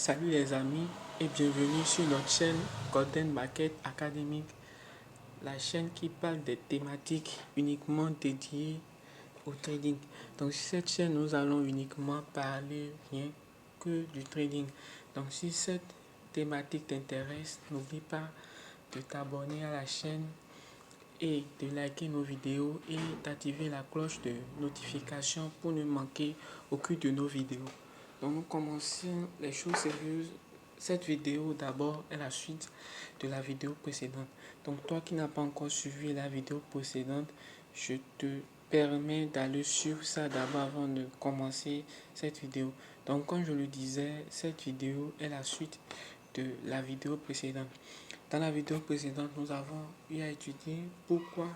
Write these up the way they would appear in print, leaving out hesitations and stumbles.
Salut les amis et bienvenue sur notre chaîne Golden Market Academic, la chaîne qui parle des thématiques uniquement dédiées au trading. Donc sur cette chaîne, nous allons uniquement parler rien que du trading. Donc si cette thématique t'intéresse, n'oublie pas de t'abonner à la chaîne et de liker nos vidéos et d'activer la cloche de notification pour ne manquer aucune de nos vidéos. Donc nous commençons les choses sérieuses. Cette vidéo d'abord est la suite de la vidéo précédente. Donc toi qui n'as pas encore suivi la vidéo précédente, je te permets d'aller suivre ça d'abord avant de commencer cette vidéo. Donc comme je le disais, cette vidéo est la suite de la vidéo précédente. Dans la vidéo précédente, nous avons eu à étudier pourquoi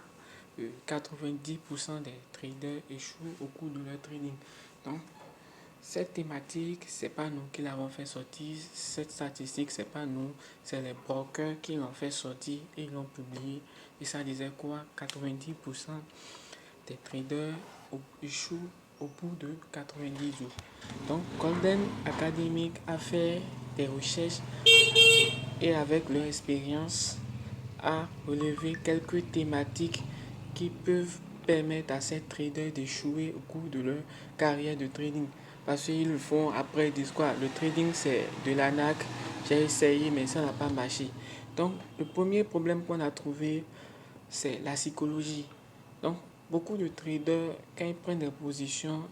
90% des traders échouent au cours de leur trading. Donc, cette thématique, c'est pas nous qui l'avons fait sortir. Cette statistique, c'est pas nous, c'est les brokers qui l'ont fait sortir et l'ont publié. Et ça disait quoi? 90% des traders échouent au bout de 90 jours. Donc, Golden Academic a fait des recherches et avec leur expérience a relevé quelques thématiques qui peuvent permettre à ces traders d'échouer au cours de leur carrière de trading. Parce qu'ils le font après, ils disent quoi? Le trading c'est de l'arnaque, j'ai essayé mais ça n'a pas marché. Donc le premier problème qu'on a trouvé, c'est la psychologie. Donc beaucoup de traders, quand ils prennent des positions,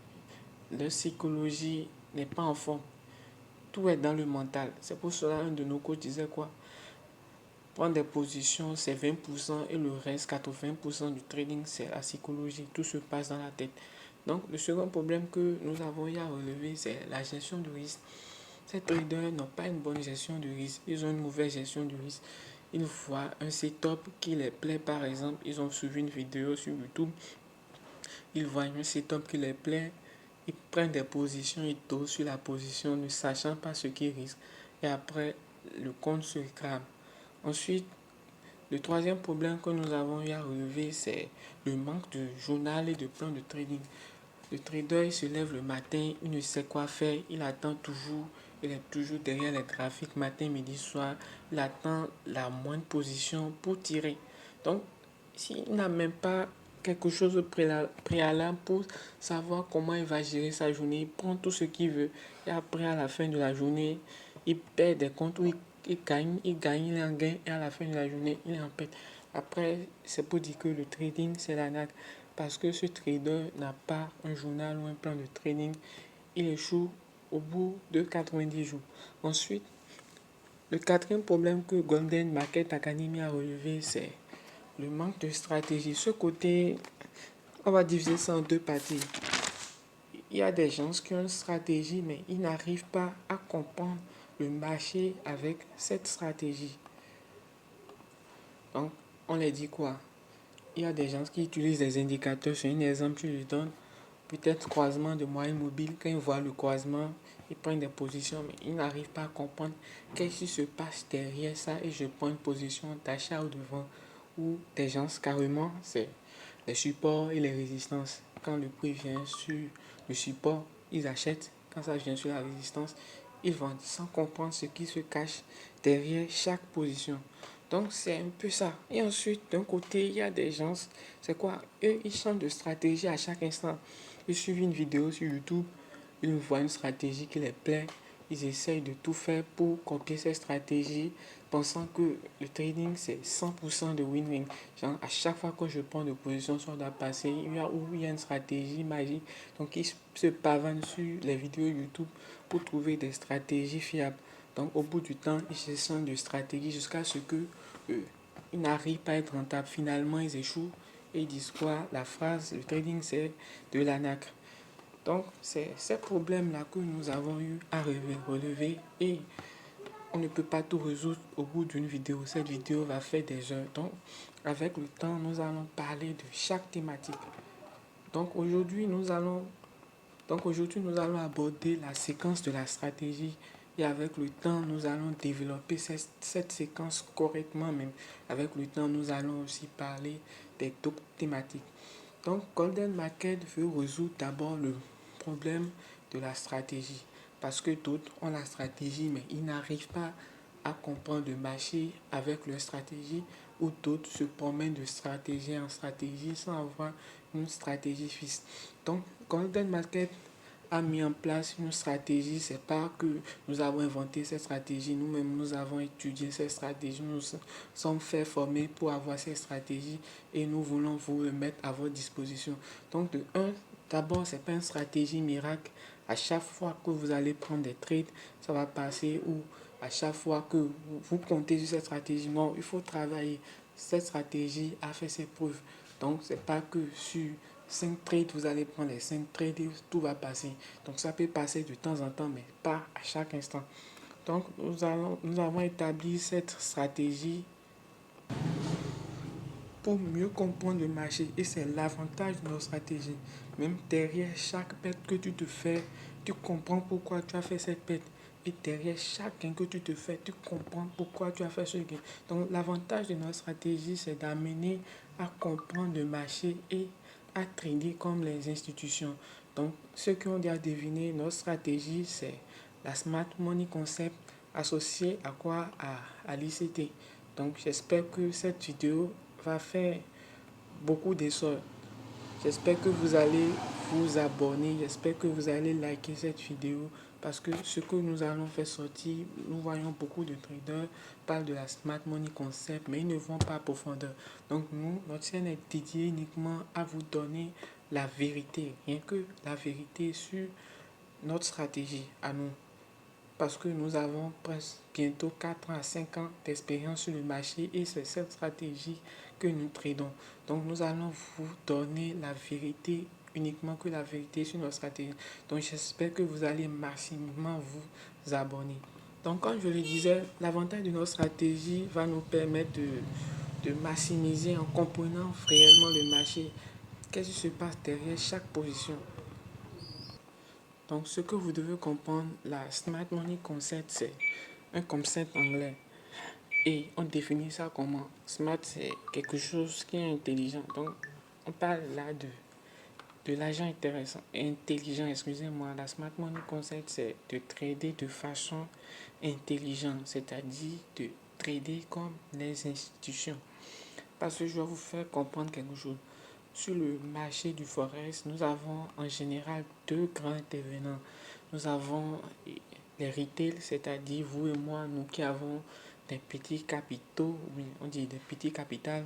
leur psychologie n'est pas en forme. Tout est dans le mental. C'est pour cela un de nos coachs disait quoi? Prendre des positions, c'est 20% et le reste, 80% du trading, c'est la psychologie. Tout se passe dans la tête. Donc, le second problème que nous avons eu à relever, c'est la gestion du risque. Ces traders n'ont pas une bonne gestion du risque. Ils ont une mauvaise gestion du risque. Ils voient un setup qui les plaît, par exemple. Ils ont suivi une vidéo sur YouTube. Ils voient un setup qui les plaît. Ils prennent des positions, ils dosent sur la position, ne sachant pas ce qu'ils risquent. Et après, le compte se crame. Ensuite, le troisième problème que nous avons eu à relever, c'est le manque de journal et de plan de trading. Le trader, il se lève le matin, il ne sait quoi faire, il attend toujours, il est toujours derrière les graphiques matin, midi, soir, il attend la moindre position pour tirer. Donc, s'il n'a même pas quelque chose de préalable pour savoir comment il va gérer sa journée, il prend tout ce qu'il veut et après, à la fin de la journée, il perd des comptes ou il gagne, il est en gain et à la fin de la journée, il est en perte. Après, c'est pour dire que le trading, c'est l'arnaque. Parce que ce trader n'a pas un journal ou un plan de trading, il échoue au bout de 90 jours. Ensuite, le quatrième problème que Golden Market Academy a relevé, c'est le manque de stratégie. Ce côté, on va diviser ça en deux parties. Il y a des gens qui ont une stratégie, mais ils n'arrivent pas à comprendre le marché avec cette stratégie. Donc, on les dit quoi? Il y a des gens qui utilisent des indicateurs. C'est un exemple que je donne. Peut-être croisement de moyenne mobile. Quand ils voient le croisement, ils prennent des positions, mais ils n'arrivent pas à comprendre qu'est-ce qui se passe derrière ça. Et je prends une position d'achat ou de vente. Ou des gens, carrément, c'est les supports et les résistances. Quand le prix vient sur le support, ils achètent. Quand ça vient sur la résistance, ils vendent sans comprendre ce qui se cache derrière chaque position. Donc c'est un peu ça. Et ensuite, d'un côté, il y a des gens, c'est quoi? Eux, ils changent de stratégie à chaque instant. Ils suivent une vidéo sur YouTube, ils voient une stratégie qui les plaît, ils essayent de tout faire pour copier cette stratégie, pensant que le trading c'est 100% de win-win. Genre, à chaque fois que je prends de position, soit doit passer, il y a une stratégie magique. Donc, ils se pavanent sur les vidéos YouTube pour trouver des stratégies fiables. Donc, au bout du temps, ils se sentent de stratégie jusqu'à ce que ils n'arrivent pas à être rentables. Finalement, ils échouent et ils disent quoi? La phrase, le trading, c'est de l'arnaque. Donc, c'est ces problèmes-là que nous avons eu à relever et on ne peut pas tout résoudre au bout d'une vidéo. Cette vidéo va faire des heures. Donc, avec le temps, nous allons parler de chaque thématique. Donc, aujourd'hui, nous allons aborder la séquence de la stratégie et avec le temps, nous allons développer cette séquence correctement même. Avec le temps, nous allons aussi parler des d'autres thématiques. Donc, Golden Market veut résoudre d'abord le problème de la stratégie. parce que d'autres ont la stratégie, mais ils n'arrivent pas à comprendre le marché avec leur stratégie, ou d'autres se promènent de stratégie en stratégie sans avoir une stratégie fixe. Donc, Golden Market a mis en place une stratégie. C'est pas que nous avons inventé cette stratégie, nous-mêmes nous avons étudié cette stratégie, nous sommes fait former pour avoir cette stratégie et nous voulons vous le mettre à votre disposition. Donc de un, d'abord c'est pas une stratégie miracle. À chaque fois que vous allez prendre des trades, ça va passer, ou à chaque fois que vous comptez sur cette stratégie, non, il faut travailler. Cette stratégie a fait ses preuves. Donc c'est pas que sur 5 trades, vous allez prendre les 5 trades et tout va passer. Donc ça peut passer de temps en temps, mais pas à chaque instant. Donc nous avons établi cette stratégie pour mieux comprendre le marché, et c'est l'avantage de nos stratégies. Même derrière chaque perte que tu te fais, tu comprends pourquoi tu as fait cette perte. Et derrière chaque gain que tu te fais, tu comprends pourquoi tu as fait ce gain. Donc l'avantage de notre stratégie, c'est d'amener à comprendre le marché et à trader comme les institutions. Donc ceux qui ont déjà deviné, notre stratégie, c'est la Smart Money Concept associée à quoi? À l'ICT. Donc j'espère que cette vidéo va faire beaucoup d'essor. J'espère que vous allez vous abonner, j'espère que vous allez liker cette vidéo, parce que ce que nous allons faire sortir, nous voyons beaucoup de traders parlent de la Smart Money Concept, mais ils ne vont pas à profondeur. Donc nous, notre chaîne est dédiée uniquement à vous donner la vérité, rien que la vérité sur notre stratégie à nous. Parce que nous avons presque bientôt 4 ans à 5 ans d'expérience sur le marché, et c'est cette stratégie que nous tradons. Donc nous allons vous donner la vérité, uniquement que la vérité sur notre stratégie. Donc j'espère que vous allez massivement vous abonner. Donc comme je le disais, l'avantage de notre stratégie va nous permettre de maximiser en comprenant réellement le marché. Qu'est-ce qui se passe derrière chaque position? Donc, ce que vous devez comprendre, la Smart Money Concept, c'est un concept anglais. Et on définit ça comment? Smart, c'est quelque chose qui est intelligent. Donc, on parle là de l'argent intéressant, intelligent, excusez-moi. La Smart Money Concept, c'est de trader de façon intelligente, c'est-à-dire de trader comme les institutions. Parce que je vais vous faire comprendre quelque chose. Sur le marché du forex, nous avons en général deux grands intervenants. Nous avons les retail, c'est-à-dire vous et moi, nous qui avons des petits capitaux, oui, on dit des petits capitals,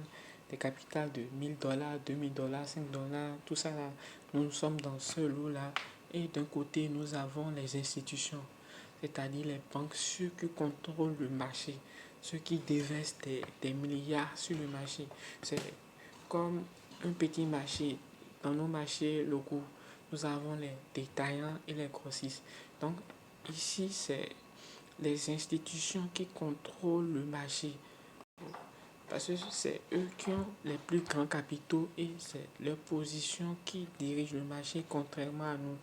des capitales de 1000 $, 2000 $, 5 $, tout ça là, nous sommes dans ce lot-là. Et d'un côté, nous avons les institutions, c'est-à-dire les banques, ceux qui contrôlent le marché, ceux qui déversent des milliards sur le marché. C'est comme un petit marché. Dans nos marchés locaux, nous avons les détaillants et les grossistes. Donc ici, c'est les institutions qui contrôlent le marché. Parce que c'est eux qui ont les plus grands capitaux, et c'est leur position qui dirige le marché, contrairement à nous.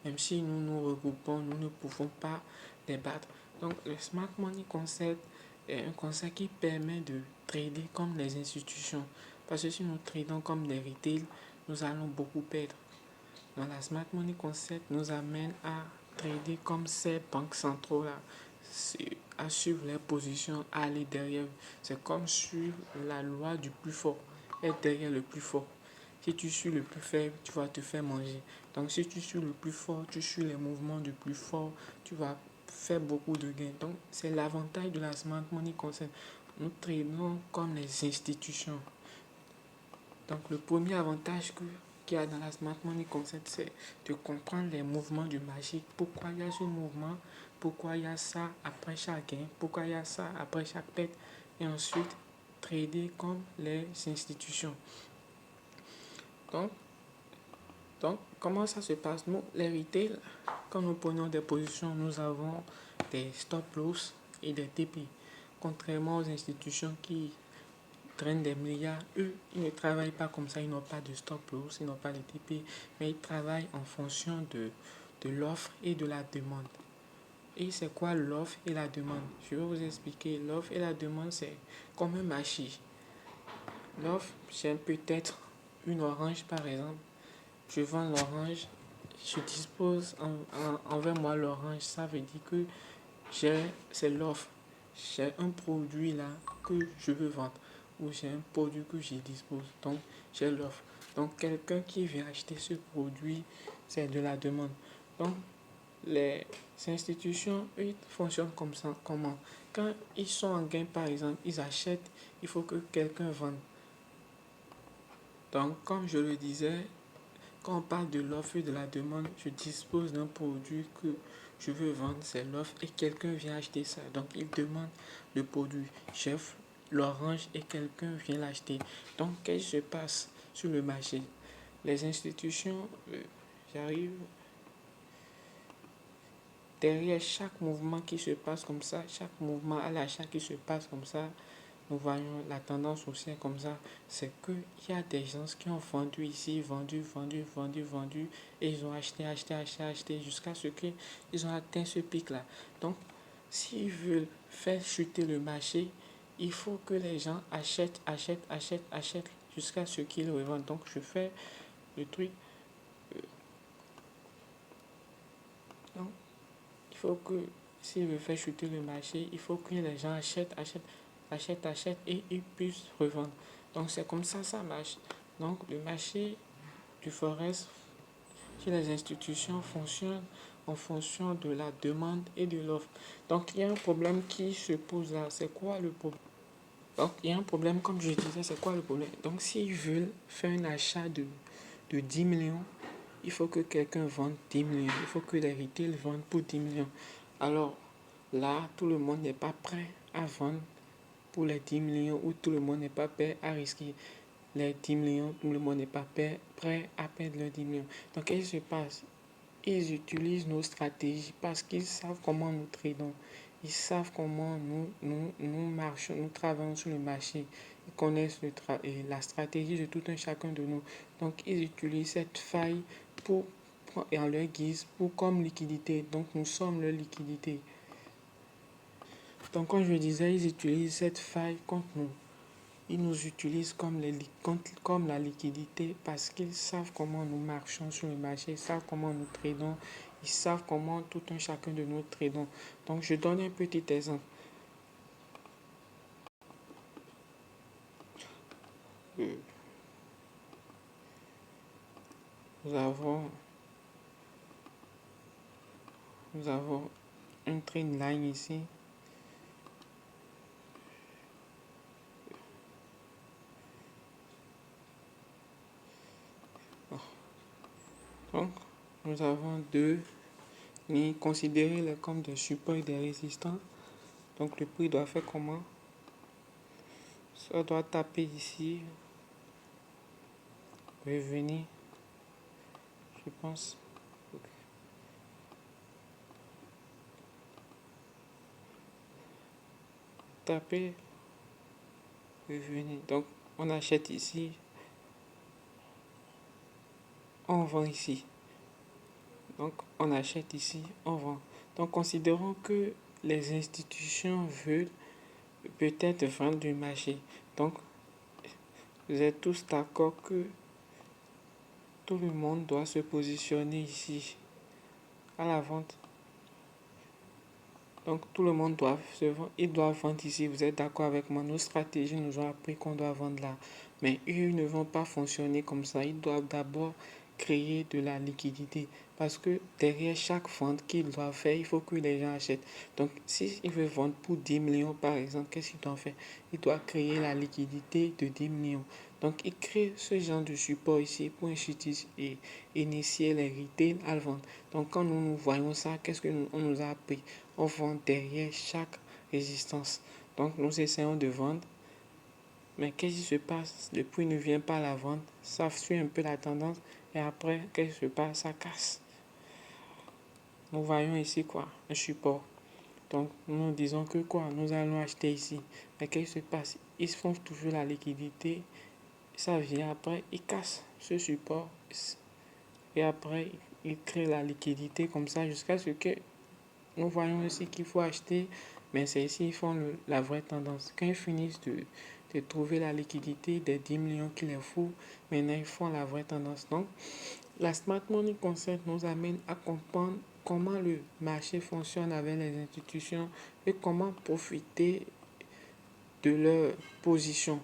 Même si nous nous regroupons, nous ne pouvons pas les battre. Donc le Smart Money Concept est un concept qui permet de trader comme les institutions. Parce que si nous tradons comme les retail, nous allons beaucoup perdre. Dans la Smart Money Concept nous amène à trader comme ces banques centrales-là, à suivre les positions, à aller derrière. C'est comme suivre la loi du plus fort, être derrière le plus fort. Si tu suis le plus faible, tu vas te faire manger. Donc si tu suis le plus fort, tu suis les mouvements du plus fort, tu vas faire beaucoup de gains. Donc c'est l'avantage de la Smart Money Concept. Nous tradons comme les institutions. Donc le premier avantage qu'il y a dans la Smart Money Concept, c'est de comprendre les mouvements du marché. Pourquoi il y a ce mouvement, pourquoi il y a ça après chaque gain, pourquoi il y a ça après chaque perte, et ensuite trader comme les institutions. Donc, comment ça se passe? Nous, les retail, quand nous prenons des positions, nous avons des stop loss et des TP. Contrairement aux institutions qui traînent des milliards, eux, ils ne travaillent pas comme ça, ils n'ont pas de stop loss, ils n'ont pas de TP, mais ils travaillent en fonction de l'offre et de la demande. Et c'est quoi l'offre et la demande? Je vais vous expliquer. L'offre et la demande, c'est comme un marché. L'offre, c'est peut-être une orange par exemple. Je vends l'orange, je dispose envers moi l'orange, ça veut dire que c'est l'offre. J'ai un produit là que je veux vendre ou j'ai un produit que je dispose. Donc, j'ai l'offre. Donc, quelqu'un qui vient acheter ce produit, c'est de la demande. Donc, les institutions, eux, fonctionnent comme ça. Comment? Quand ils sont en gain, par exemple, ils achètent, il faut que quelqu'un vende. Donc, comme je le disais, quand on parle de l'offre et de la demande, je dispose d'un produit que je veux vendre, c'est l'offre, et quelqu'un vient acheter ça. Donc, il demande le produit. Chef, l'orange, et quelqu'un vient l'acheter. Donc, qu'est-ce qui se passe sur le marché? Les institutions, j'arrive derrière chaque mouvement qui se passe comme ça, chaque mouvement à l'achat qui se passe comme ça, nous voyons la tendance aussi comme ça, c'est qu'il y a des gens qui ont vendu ici, vendu, et ils ont acheté, jusqu'à ce qu'ils ont atteint ce pic-là. Donc, s'ils veulent faire chuter le marché, il faut que les gens achètent, jusqu'à ce qu'ils revendent. Donc, je fais le truc. Donc, il faut que, s'ils veulent faire chuter le marché, il faut que les gens achètent et ils puissent revendre. Donc c'est comme ça marche. Donc le marché du forex chez les institutions fonctionne en fonction de la demande et de l'offre. Donc il y a un problème qui se pose là. C'est quoi le problème? Donc il y a un problème, comme je disais, c'est quoi le problème? Donc s'ils veulent faire un achat de 10 millions, il faut que quelqu'un vende 10 millions. Il faut que les retail vendent pour 10 millions. Alors là, tout le monde n'est pas prêt à vendre pour les 10 millions ou tout le monde n'est pas prêt à risquer les 10 millions. Tout le monde n'est pas prêt à perdre les 10 millions. Donc, qu'est-ce qui se passe? Ils utilisent nos stratégies parce qu'ils savent comment nous tradons. Ils savent comment nous marchons, nous travaillons sur le marché. Ils connaissent la stratégie de tout un chacun de nous. Donc, ils utilisent cette faille pour en leur guise pour comme liquidité. Donc, nous sommes leur liquidité. Donc, comme je disais, ils utilisent cette faille contre nous. Ils nous utilisent comme la liquidité parce qu'ils savent comment nous marchons sur le marché, ils savent comment nous tradons, ils savent comment tout un chacun de nous tradons. Donc, je donne un petit exemple. Nous avons, nous avons un trend line ici. Donc, nous avons deux lignes. Considérez-les comme des supports et des résistants. Donc, le prix doit faire comment? Ça doit taper ici, revenir, je pense. Taper, revenir. Donc, on achète ici, on vend ici. Donc, on achète ici, on vend. Donc, considérons que les institutions veulent peut-être vendre du marché. Donc, vous êtes tous d'accord que tout le monde doit se positionner ici à la vente. Donc, tout le monde doit se vendre. Ils doivent vendre ici. Vous êtes d'accord avec moi? Nos stratégies nous ont appris qu'on doit vendre là. Mais eux ne vont pas fonctionner comme ça. Ils doivent d'abord créer de la liquidité. Parce que derrière chaque vente qu'ils doivent faire, il faut que les gens achètent. Donc, s'ils veulent vendre pour 10 millions, par exemple, qu'est-ce qu'ils doivent faire? Ils doivent créer la liquidité de 10 millions. Donc, ils créent ce genre de support ici pour initier les retail à la vente. Donc, quand nous voyons ça, qu'est-ce qu'on nous a appris? On vend derrière chaque résistance. Donc, nous essayons de vendre. Mais qu'est-ce qui se passe? Le prix ne vient pas à la vente. Ça suit un peu la tendance. Et après, qu'est-ce qui se passe? Ça casse. Nous voyons ici quoi? Un support. Donc, nous disons que quoi? Nous allons acheter ici. Mais qu'est-ce qui se passe? Ils font toujours la liquidité. Ça vient après, ils cassent ce support. Et après, ils créent la liquidité comme ça jusqu'à ce que nous voyons aussi qu'il faut acheter. Mais c'est ici qu'ils font la vraie tendance. Quand ils finissent de trouver la liquidité des 10 millions qu'il leur faut, maintenant ils font la vraie tendance. Donc, La Smart Money Concept nous amène à comprendre comment le marché fonctionne avec les institutions et comment profiter de leur position.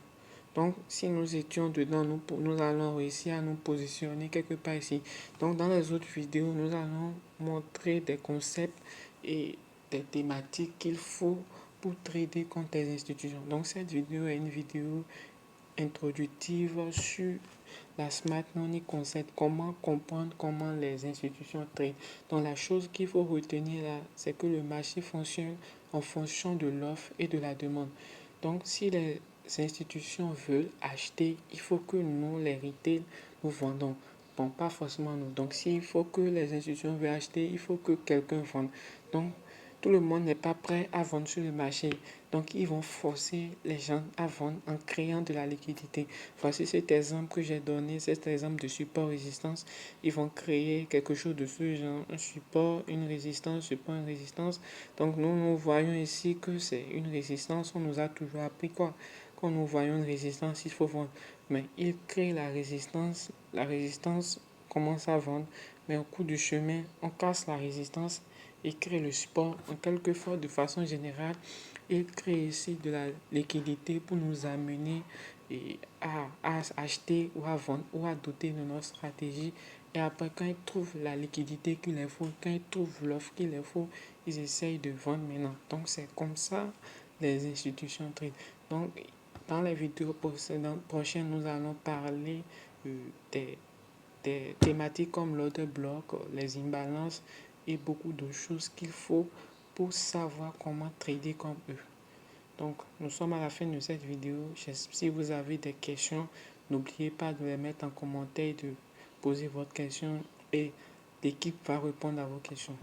Donc, si nous étions dedans, nous allons réussir à nous positionner quelque part ici. Donc, dans les autres vidéos, nous allons montrer des concepts et des thématiques qu'il faut pour trader contre les institutions. Donc, cette vidéo est une vidéo introductive sur la Smart Money Concept, comment comprendre comment les institutions traitent. Donc, la chose qu'il faut retenir là, c'est que le marché fonctionne en fonction de l'offre et de la demande. Donc, si les institutions veulent acheter, il faut que nous, les retail, nous vendons. Bon, pas forcément nous. Donc, s'il faut que les institutions veulent acheter, il faut que quelqu'un vende. Donc, tout le monde n'est pas prêt à vendre sur le marché. Donc, ils vont forcer les gens à vendre en créant de la liquidité. Voici cet exemple que j'ai donné, cet exemple de support-résistance. Ils vont créer quelque chose de ce genre, un support, une résistance, support, une résistance. Donc, nous voyons ici que c'est une résistance. On nous a toujours appris quoi? Quand nous voyons une résistance, il faut vendre. Mais ils créent la résistance commence à vendre. Mais au cours du chemin, on casse la résistance et crée le support. En quelque sorte, de façon générale, il crée ici de la liquidité pour nous amener à acheter ou à vendre ou à doter de notre stratégie. Et après, quand ils trouvent la liquidité qu'il leur faut, quand ils trouvent l'offre qu'il leur faut, ils essayent de vendre maintenant. Donc, c'est comme ça les institutions traitent. Donc, dans les vidéos prochaines, nous allons parler des thématiques comme l'order block, les imbalances et beaucoup de choses qu'il faut pour savoir comment trader comme eux. Donc, nous sommes à la fin de cette vidéo. Si vous avez des questions, n'oubliez pas de les mettre en commentaire, de poser votre question et l'équipe va répondre à vos questions.